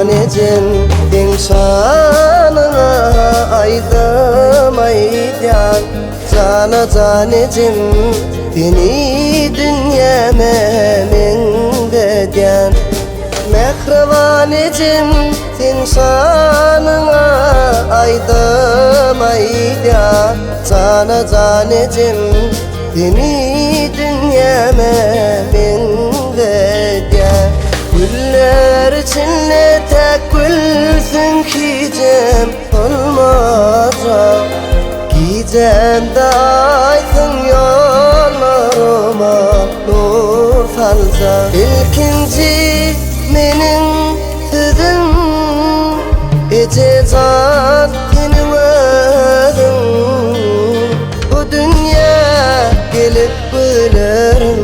zanecim din şanına aydım aydan Cana zanecim dini dünyeme min beden Mehrevanecim din şanına aydım aydan Cana zanecim dini dünyeme min beden Güller içinde tek gülsün gidem olmayacak Gidem de aydın yollarıma nur salacak İlkinci menin sözüm Ececan benim adım Bu dünya gelip gülerim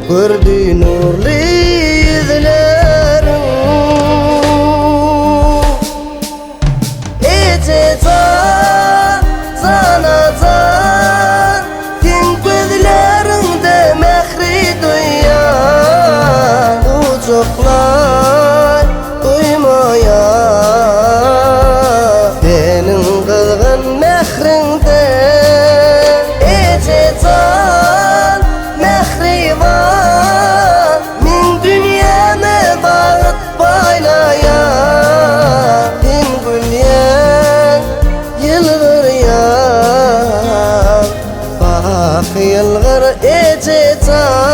Gördüğü nurlu yüzlerim Ececan, canacan Din gözlerinde mehri duyan Ucuklar duymaya Benim kızgın mehrinde Ececan, mehri var Min dünyame bağıt baylayan Din gülyen yılgır yan Bak yılgır Ececan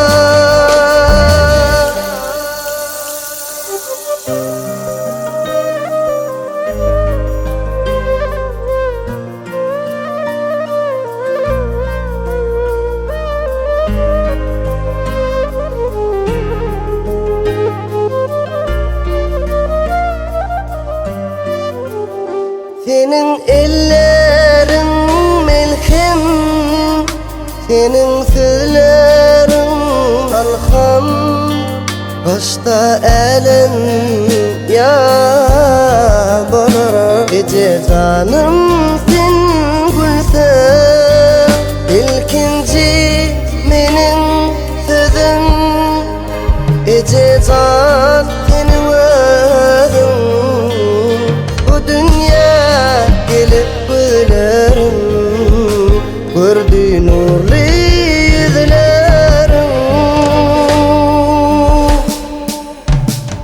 Senin ellerin melhem Senin sözlerin alham Başta elin ya bolar Ececanım sen gülsen İlkinci menin sözüm Ececan senin adım Bu dünya gelip gülerim Gördüğü nurlu yüzlerim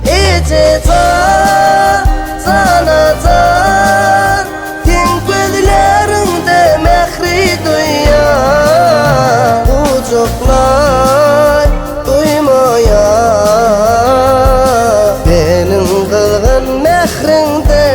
Ececan, canacan Din gözlerinde mehri duyan Ucuklar duymaya Benim kızgın mehrinde